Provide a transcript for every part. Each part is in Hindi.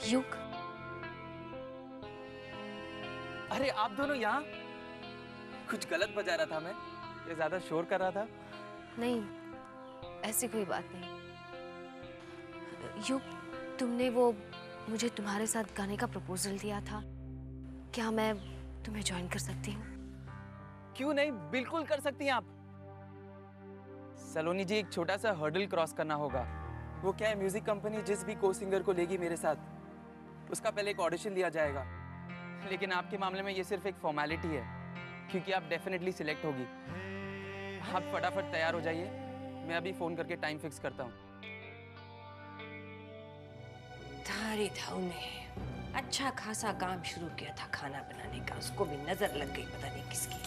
युग, अरे आप दोनों यहाँ? कुछ गलत बजा रहा था मैं? ये ज्यादा शोर कर रहा था? नहीं, ऐसी कोई बात नहीं। युग, तुमने वो मुझे तुम्हारे साथ गाने का प्रपोजल दिया था, क्या मैं तुम्हें ज्वाइन कर सकती हूँ? क्यों नहीं, बिल्कुल कर सकती हैं आप। सलोनी जी, एक छोटा सा हर्डल क्रॉस करना होगा। वो क्या है, म्यूजिक कंपनी जिस भी को सिंगर को लेगी मेरे साथ, उसका पहले एक ऑडिशन लिया जाएगा। लेकिन आपके मामले में ये सिर्फ एक फॉर्मेलिटी है, क्योंकि आप डेफिनेटली सिलेक्ट होगी। आप फटाफट तैयार हो जाइए, मैं अभी फोन करके टाइम फिक्स करता हूँ। धारी धाऊ ने अच्छा खासा काम शुरू किया था खाना बनाने का, उसको भी नजर लग गई पता नहीं किसकी।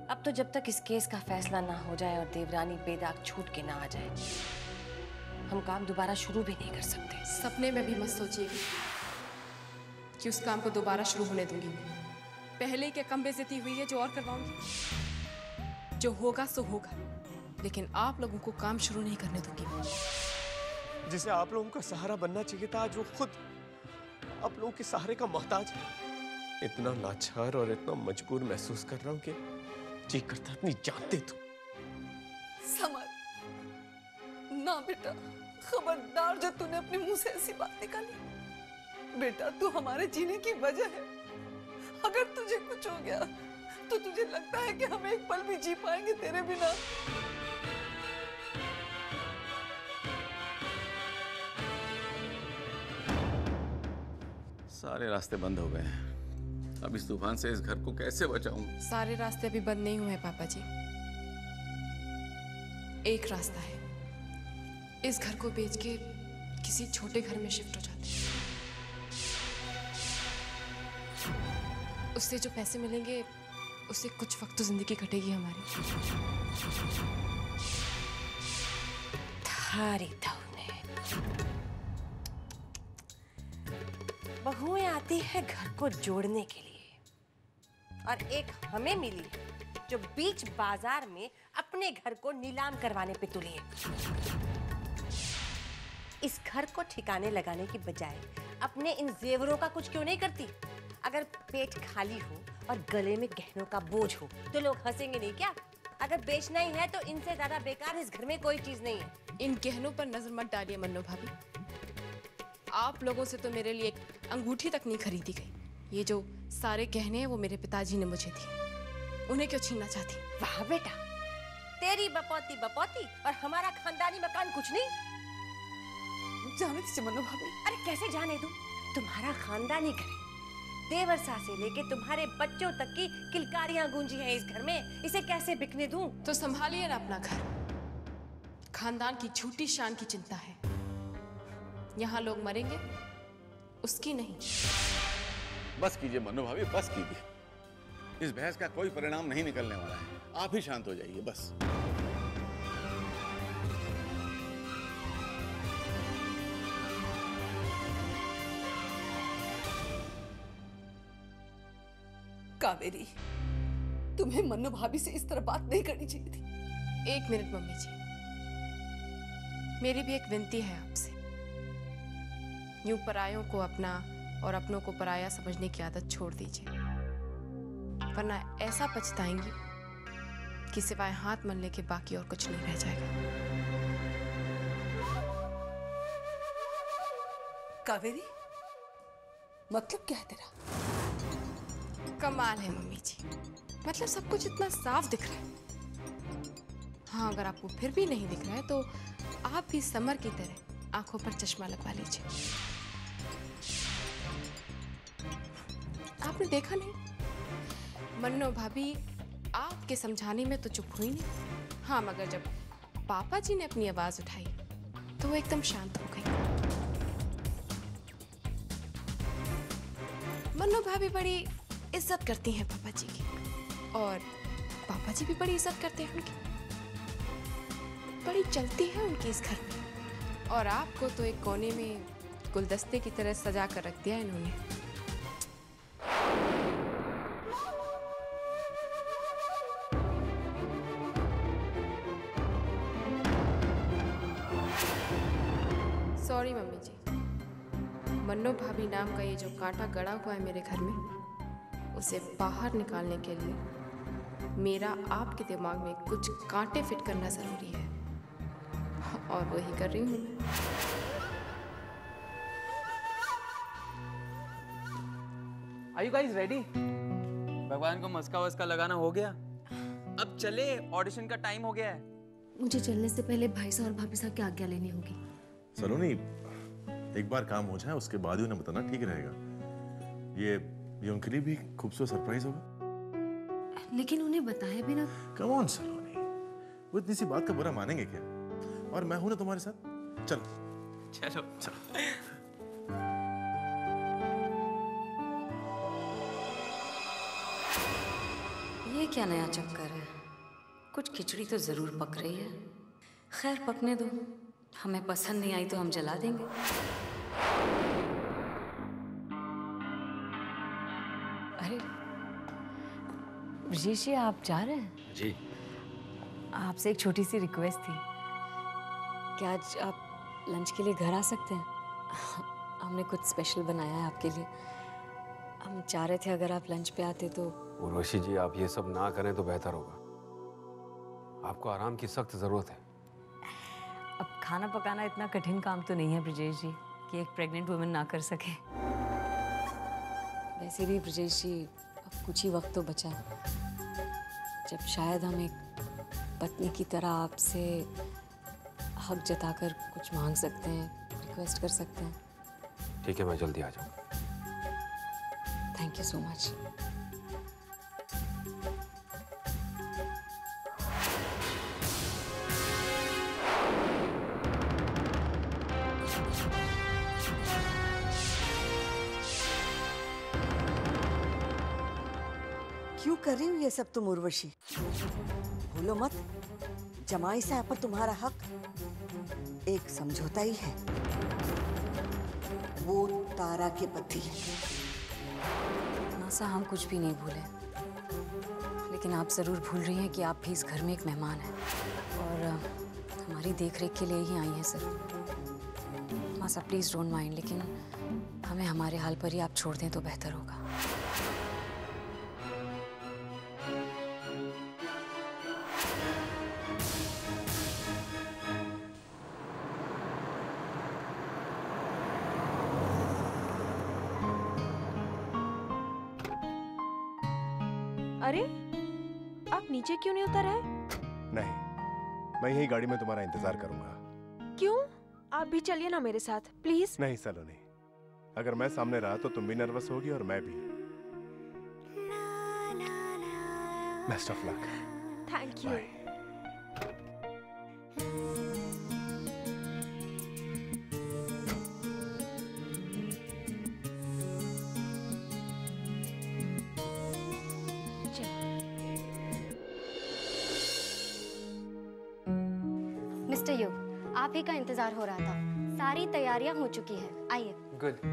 अब तो जब तक इस केस का फैसला ना हो जाए और देवरानी बेदाग छूट के ना आ जाए, हम काम दोबारा शुरू भी नहीं कर सकते। सपने में भी मत सोचिएगा कि उस काम को दोबारा शुरू होने दूंगी मैं। पहले क्या कम बेइज्जती हुई है जो और करवाऊंगी? जो होगा सो होगा, लेकिन आप लोगों को काम शुरू नहीं करने दूंगी। जिसे आप लोगों का सहारा बनना चाहिए था, आज वो खुद आप लोगों के सहारे का मोहताज है। इतना लाचार और इतना मजबूर महसूस कर रहा हूं कि जी करता अपनी जान दे दूं। समर, ना बेटा, खबरदार जो तूने अपने मुंह से ऐसी बात निकाली। बेटा, तू हमारे जीने की वजह है। अगर तुझे कुछ हो गया तो तुझे लगता है कि हम एक पल भी जी पाएंगे तेरे बिना? सारे रास्ते बंद हो गए हैं। अब इस तूफान से इस घर को कैसे बचाऊं? सारे रास्ते अभी बंद नहीं हुए पापा जी। एक रास्ता है, इस घर को बेच के किसी छोटे घर में शिफ्ट हो जाते हैं। उससे जो पैसे मिलेंगे उससे कुछ वक्त तो जिंदगी कटेगी हमारी। धारी धाऊ ने, बहुएं आती है घर को जोड़ने के लिए, और एक हमें मिली जो बीच बाजार में अपने घर को नीलाम करवाने पे तुली है। इस घर को ठिकाने लगाने की बजाय अपने इन जेवरों का कुछ क्यों नहीं करती? अगर पेट खाली हो और गले में गहनों का बोझ हो तो लोग हंसेंगे नहीं क्या? अगर बेचना ही है तो इनसे ज्यादा बेकार इस घर में कोई चीज नहीं है। इन गहनों पर नजर मत डालिए मन्नो भाभी। आप लोगों से तो मेरे लिए एक अंगूठी तक नहीं खरीदी गई। ये जो सारे गहने हैं वो मेरे पिताजी ने मुझे दिए, उन्हें क्यों छीनना चाहती? वाह बेटा, तेरी बपौती बपौती और हमारा खानदानी मकान कुछ नहीं। जाने दीजिए मन्नो भाभी। अरे कैसे जाने दूं? तुम्हारा खानदानी घर है। देवरसा से लेके तुम्हारे बच्चों तक की किलकारियां गूंजी हैं इस घर में, इसे कैसे बिकने दूं? तो संभालिए ना अपना घर। खानदान की झूठी शान की चिंता है। यहाँ लोग मरेंगे, उसकी नहीं। बस कीजिए मन्नू भाभी, बस कीजिए। इस बहस का कोई परिणाम नहीं निकलने वाला है। आप ही शांत हो जाइए बस। कावेरी, तुम्हें मन्नू भाभी से इस तरह बात नहीं करनी चाहिए थी। एक मिनट मम्मी जी, मेरी भी एक विनती है आपसे। यूं परायों को अपना और अपनों को पराया समझने की आदत छोड़ दीजिए, वरना ऐसा पछताएंगी कि सिवाय हाथ मलने के बाकी और कुछ नहीं रह जाएगा। कावेरी, मतलब क्या है तेरा? कमाल है मम्मी जी, मतलब सब कुछ इतना साफ दिख रहा है। हाँ, अगर आपको फिर भी नहीं दिख रहा है तो आप भी समर की तरह आंखों पर चश्मा लगवा लीजिए। आपने देखा नहीं, मन्नो भाभी आपके समझाने में तो चुप हुई नहीं। हाँ, मगर जब पापा जी ने अपनी आवाज उठाई तो वो एकदम शांत हो गई। मन्नो भाभी बड़ी इज्जत करती हैं पापा जी की, और पापा जी भी बड़ी इज्जत करते हैं उनकी। बड़ी चलती है उनकी इस घर में, और आपको तो एक कोने में गुलदस्ते की तरह सजा कर रख दिया इन्होंने। सॉरी मम्मी जी, मन्नो भाभी नाम का ये जो कांटा गड़ा हुआ है मेरे घर में, उसे बाहर निकालने के लिए मेरा आपके दिमाग में कुछ कांटे फिट करना ज़रूरी है, और वही कर रही हूँ मैं। Are you guys ready? भगवान को मस्का वस्का लगाना हो गया, अब चले, ऑडिशन का टाइम हो गया है। मुझे चलने से पहले भाई साहब और भाभी साहब की आज्ञा लेनी होगी। सलोनी, एक बार काम हो जाए उसके बाद ही उन्हें बताना ठीक रहेगा। ये उनके लिए भी खूबसूरत सरप्राइज होगा। लेकिन उन्हें बताया भी ना। कम ऑन सलोनी, वो इतनी सी बात का बुरा मानेंगे क्या? और मैं हूं ना तुम्हारे साथ, चलो चलो चलो। ये क्या नया चक्कर है? कुछ खिचड़ी तो जरूर पक रही है। खैर पकने दो, हमें पसंद नहीं आई तो हम जला देंगे। अरे ब्रजेश जी, आप जा रहे हैं? जी। आपसे एक छोटी सी रिक्वेस्ट थी, क्या आज आप लंच के लिए घर आ सकते हैं? हमने कुछ स्पेशल बनाया है आपके लिए। हम चाह रहे थे अगर आप लंच पे आते तो। उर्वशी जी, आप ये सब ना करें तो बेहतर होगा। आपको आराम की सख्त जरूरत है। अब खाना पकाना इतना कठिन काम तो नहीं है ब्रजेश जी कि एक प्रेग्नेंट वुमन ना कर सके। वैसे भी ब्रजेश जी, अब कुछ ही वक्त तो बचा है जब शायद हम एक पत्नी की तरह आपसे हक जताकर कुछ मांग सकते हैं, रिक्वेस्ट कर सकते हैं। ठीक है, मैं जल्दी आ जाऊंगा। Thank you so much. क्यों कर रही हो ये सब तुम उर्वशी? भूलो मत, जमाई से पर तुम्हारा हक एक समझौता ही है। वो तारा के पति है। मासा, हम कुछ भी नहीं भूले, लेकिन आप जरूर भूल रही हैं कि आप भी इस घर में एक मेहमान हैं और हमारी देखरेख के लिए ही आई हैं सर। मासा प्लीज डोंट माइंड, लेकिन हमें हमारे हाल पर ही आप छोड़ दें तो बेहतर होगा। अरे, आप नीचे क्यों नहीं उतर आए? नहीं, मैं यही गाड़ी में तुम्हारा इंतजार करूंगा। क्यों? आप भी चलिए ना मेरे साथ, प्लीज। नहीं सलोनी, अगर मैं सामने रहा तो तुम भी नर्वस होगी और मैं भी। Best of luck. Thank you. Mister युग, आप ही का इंतजार हो रहा था। सारी तैयारियां हो चुकी हैं, आइए। Good.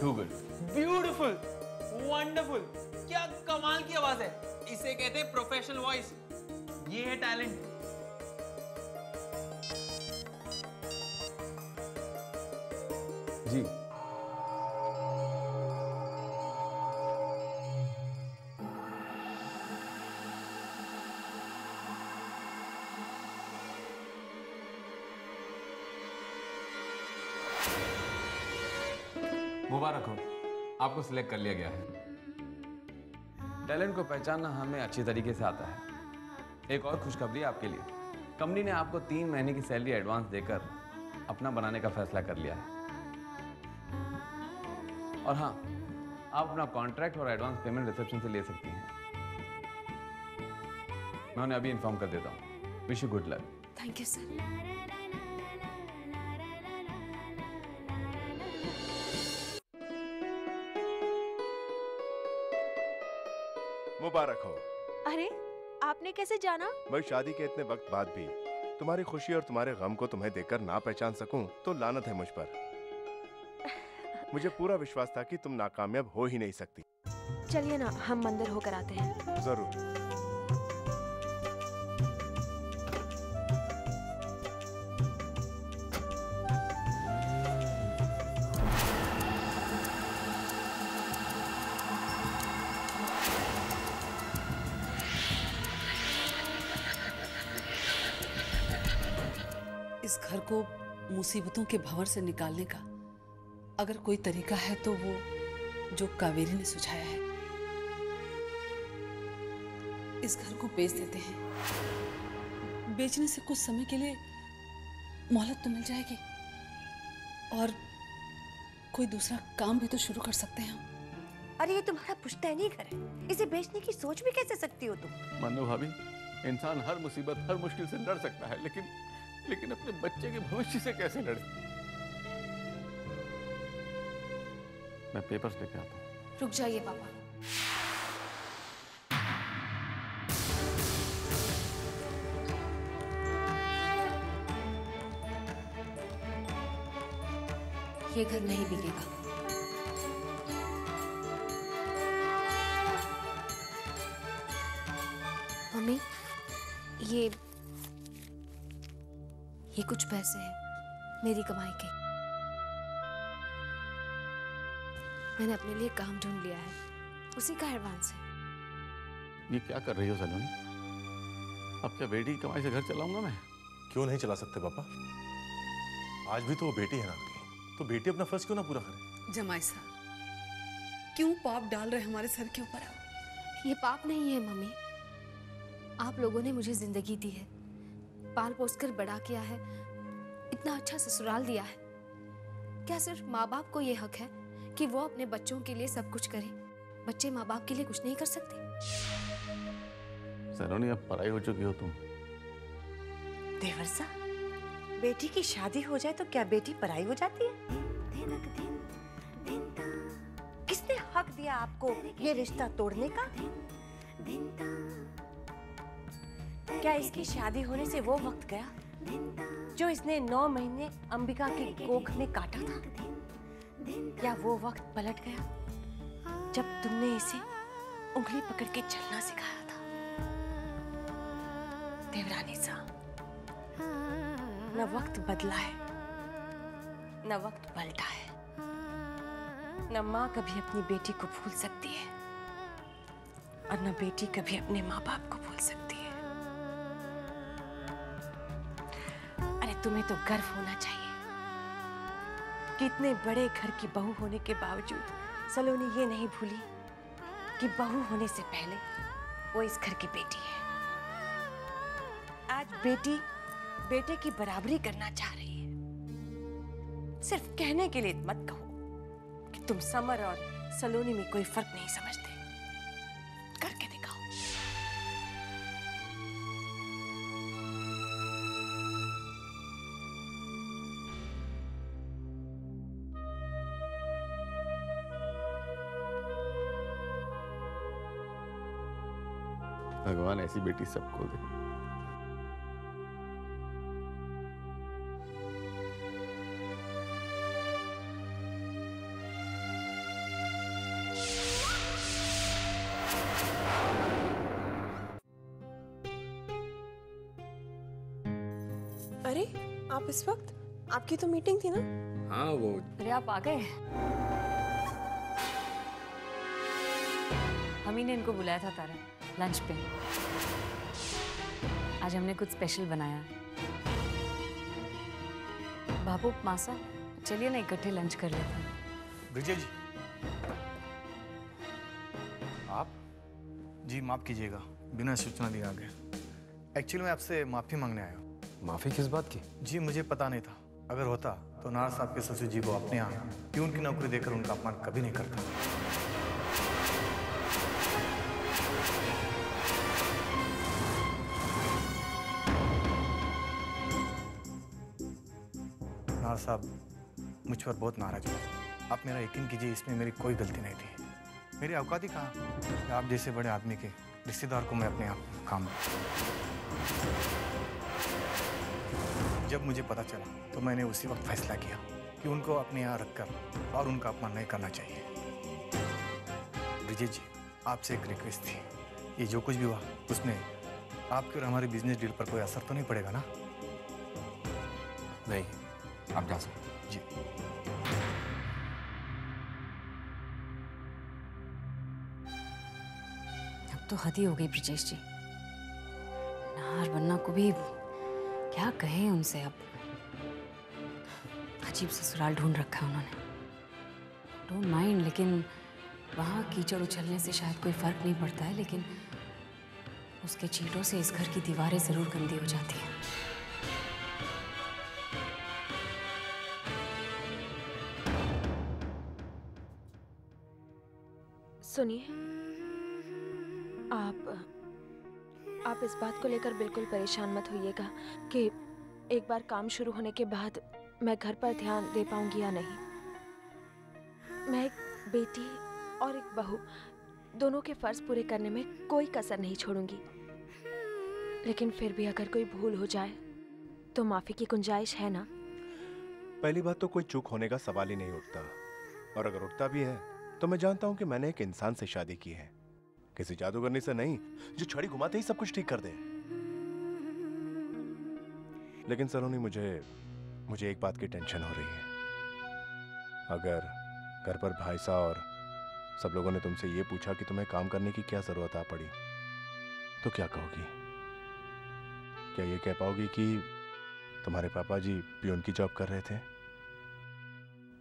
Too good. Beautiful, wonderful, क्या कमाल की आवाज है। इसे कहते हैं प्रोफेशनल वॉइस। ये है टैलेंट। जी मुबारक हो, आपको सिलेक्ट कर लिया गया है। टैलेंट को पहचानना हमें अच्छी तरीके से आता है। एक और खुशखबरी आपके लिए, कंपनी ने आपको 3 महीने की सैलरी एडवांस देकर अपना बनाने का फैसला कर लिया है। और हाँ, आप अपना कॉन्ट्रैक्ट और एडवांस पेमेंट रिसेप्शन से ले सकती हैं। मैं उन्हें अभी इन्फॉर्म कर देता हूँ। Wish you good luck. Thank you sir. मुबारक हो। अरे आपने कैसे जाना? मैं शादी के इतने वक्त बाद भी तुम्हारी खुशी और तुम्हारे गम को तुम्हें देखकर ना पहचान सकूं तो लानत है मुझ पर। मुझे पूरा विश्वास था कि तुम नाकामयाब हो ही नहीं सकती। चलिए ना, हम मंदिर होकर आते हैं। जरूर। इस घर को मुसीबतों के भंवर से निकालने का अगर कोई तरीका है तो वो जो कावेरी ने सुझाया है। इस घर को बेच देते हैं। बेचने से कुछ समय के लिए मोहलत तो मिल जाएगी और कोई दूसरा काम भी तो शुरू कर सकते हैं हम। अरे ये तुम्हारा पुश्तैनी घर है, इसे बेचने की सोच भी कैसे सकती हो तुम? मन्नू भाभी, इंसान हर मुसीबत हर मुश्किल से लड़ सकता है, लेकिन अपने बच्चे के भविष्य से कैसे लड़े? मैं पेपर्स लेके आता हूँ। रुक जाइए पापा। ये घर नहीं बिकेगा। मम्मी, ये कुछ पैसे हैं मेरी कमाई के। मैंने अपने लिए काम ढूंढ लिया है, उसी का एडवांस है। ये क्या कर रही हो सलोनी? अब क्या बेटी की कमाई से घर चलाऊंगा मैं? क्यों नहीं चला सकते पापा? आज भी तो वो बेटी है ना आपकी, तो बेटी अपना फर्ज क्यों ना पूरा करे? जमाई साहब, क्यों पाप डाल रहे हमारे सर के ऊपर आप? ये पाप नहीं है मम्मी। आप लोगों ने मुझे जिंदगी दी है, पाल पोस कर बड़ा किया है, इतना अच्छा ससुराल दिया है। क्या सिर्फ माँ बाप को ये हक है कि वो अपने बच्चों के लिए सब कुछ करें? बच्चे माँ बाप के लिए कुछ नहीं कर सकते? सलोनी, अब पराई हो चुकी हो तुम। देवर्षा, बेटी की शादी हो जाए तो क्या बेटी पराई हो जाती है? किसने हक दिया आपको ये रिश्ता तोड़ने का? क्या इसकी शादी होने से वो वक्त गया जो इसने 9 महीने अंबिका की कोख में काटा था? क्या वो वक्त पलट गया जब तुमने इसे उंगली पकड़ के चलना सिखाया था? देवरानी साहब, न वक्त बदला है, न वक्त पलटा है। न माँ कभी अपनी बेटी को भूल सकती है और न बेटी कभी अपने माँ बाप को भूल सकती है। अरे तुम्हें तो गर्व होना चाहिए कि इतने बड़े घर की बहू होने के बावजूद सलोनी ये नहीं भूली कि बहू होने से पहले वो इस घर की बेटी है। आज बेटी बेटे की बराबरी करना चाह रही है। सिर्फ कहने के लिए मत कहो कि तुम समर और सलोनी में कोई फर्क नहीं समझते। करके दिखाओ। भगवान ऐसी बेटी सबको दे। अरे आप इस वक्त, आपकी तो मीटिंग थी ना? हाँ वो। अरे आप आ गए। हमी ने इनको बुलाया था तारा लंच पे। आज हमने कुछ स्पेशल बनाया है। बाबू मासा, चलिए ना इकट्ठे लंच कर लेते हैं। विजय जी, आप जी माफ कीजिएगा, बिना सूचना दिए आ गए। एक्चुअली मैं आपसे माफी मांगने आया हूँ। माफी किस बात की? जी मुझे पता नहीं था, अगर होता तो नार साहब के ससुर जी को अपने यहाँ प्यून की नौकरी देकर उनका अपमान कभी नहीं करता। नार साहब मुझ पर बहुत नाराज हुए। आप मेरा यकीन कीजिए, इसमें मेरी कोई गलती नहीं थी। मेरी औकात ही कहाँ, आप जैसे बड़े आदमी के रिश्तेदार को मैं अपने आप काम दूं। जब मुझे पता चला तो मैंने उसी वक्त फैसला किया कि उनको अपने यहाँ रखकर और उनका अपमान नहीं करना चाहिए। विजय जी, आपसे एक रिक्वेस्ट थी, ये जो कुछ भी हुआ उसमें आपके और हमारे बिजनेस डील पर कोई असर तो नहीं पड़ेगा ना? नहीं, आप जा सकते जी। अब तो हद ही हो गई ब्रिजेश जी। नार बनना को भी क्या कहें उनसे। अब अजीब ससुराल ढूंढ रखा है उन्होंने। डोंट माइंड, लेकिन वहाँ कीचड़ उछलने से शायद कोई फर्क नहीं पड़ता है, लेकिन उसके चींटों से इस घर की दीवारें जरूर गंदी हो जाती हैं। सुनिए, आप इस बात को लेकर बिल्कुल परेशान मत होइएगा कि एक बार काम शुरू होने के बाद मैं घर पर ध्यान दे पाऊंगी या नहीं। मैं एक बेटी और एक बहू दोनों के फर्ज पूरे करने में कोई कसर नहीं छोड़ूंगी। लेकिन फिर भी अगर कोई भूल हो जाए तो माफी की गुंजाइश है ना? पहली बात तो कोई चूक होने का सवाल ही नहीं उठता, और अगर उठता भी है तो मैं जानता हूं कि मैंने एक इंसान से शादी की है, किसी जादूगरनी से नहीं जो छड़ी घुमाते ही सब कुछ ठीक कर दे। लेकिन सलोनी, मुझे एक बात की टेंशन हो रही है। अगर घर पर भाई साहब और सब लोगों ने तुमसे ये पूछा कि तुम्हें काम करने की क्या जरूरत आ पड़ी, तो क्या कहोगी? क्या ये कह पाओगी कि तुम्हारे पापा जी पियून की जॉब कर रहे थे?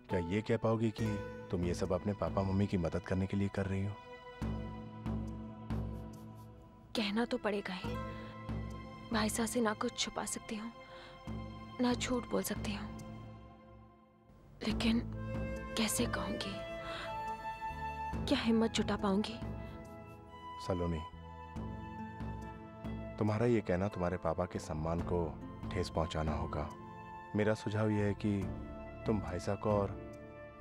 क्या ये कह पाओगी कि तुम ये सब अपने पापा मम्मी की मदद करने के लिए कर रही हो? कहना तो पड़ेगा ही। भाई साहब से ना कुछ छुपा सकती हूँ ना झूठ बोल सकती हूँ, लेकिन कैसे कहूंगी? क्या हिम्मत जुटा पाऊंगी? सलोनी, तुम्हारा ये कहना तुम्हारे पापा के सम्मान को ठेस पहुंचाना होगा। मेरा सुझाव यह है कि तुम भाई साहब को और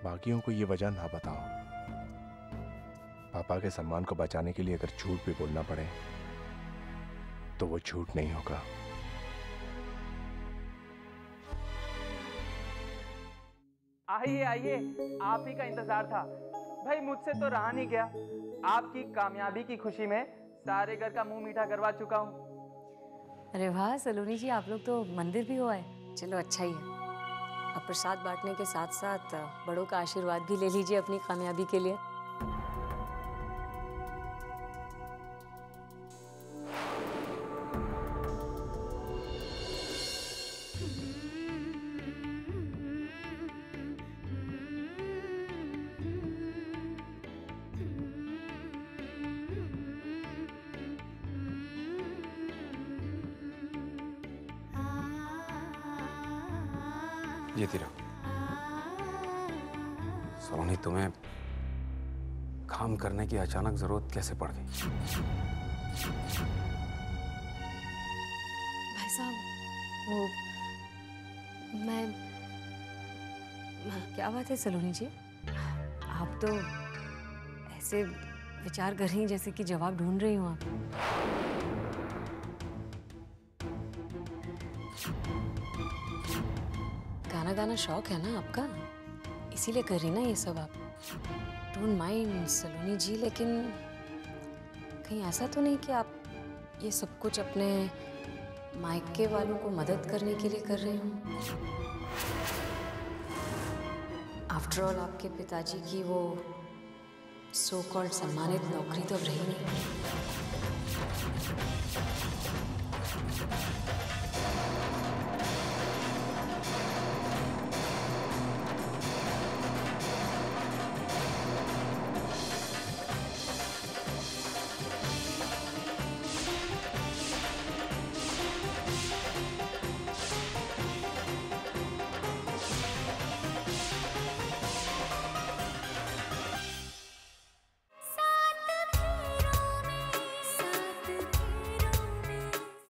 बाकियों को ये वजह ना बताओ। पापा के सम्मान को बचाने के लिए अगर झूठ भी बोलना पड़े तो वो झूठ नहीं होगा। आइए आइए, आप ही का इंतजार था भाई, मुझसे तो रहा नहीं गया। आपकी कामयाबी की खुशी में सारे घर का मुंह मीठा करवा चुका हूँ। अरे वाह सलोनी जी, आप लोग तो मंदिर भी हो आए। चलो अच्छा ही है। अब प्रसाद बांटने के साथ साथ बड़ों का आशीर्वाद भी ले लीजिए अपनी कामयाबी के लिए। ये तेरा सलोनी, तुम्हें काम करने की अचानक जरूरत कैसे पड़ गई? भाई साहब, वो मैं क्या बात है सलोनी जी? आप तो ऐसे विचार कर रही हैं जैसे कि जवाब ढूंढ रही हूँ आप। गाना गाना शौक है ना आपका, इसीलिए कर रही ना ये सब आप। डोंट माइंड सलोनी जी, लेकिन कहीं ऐसा तो नहीं कि आप ये सब कुछ अपने मायके वालों को मदद करने के लिए कर रही हूँ। आफ्टर ऑल आपके पिताजी की वो सो कॉल्ड सम्मानित नौकरी तो रही नहीं।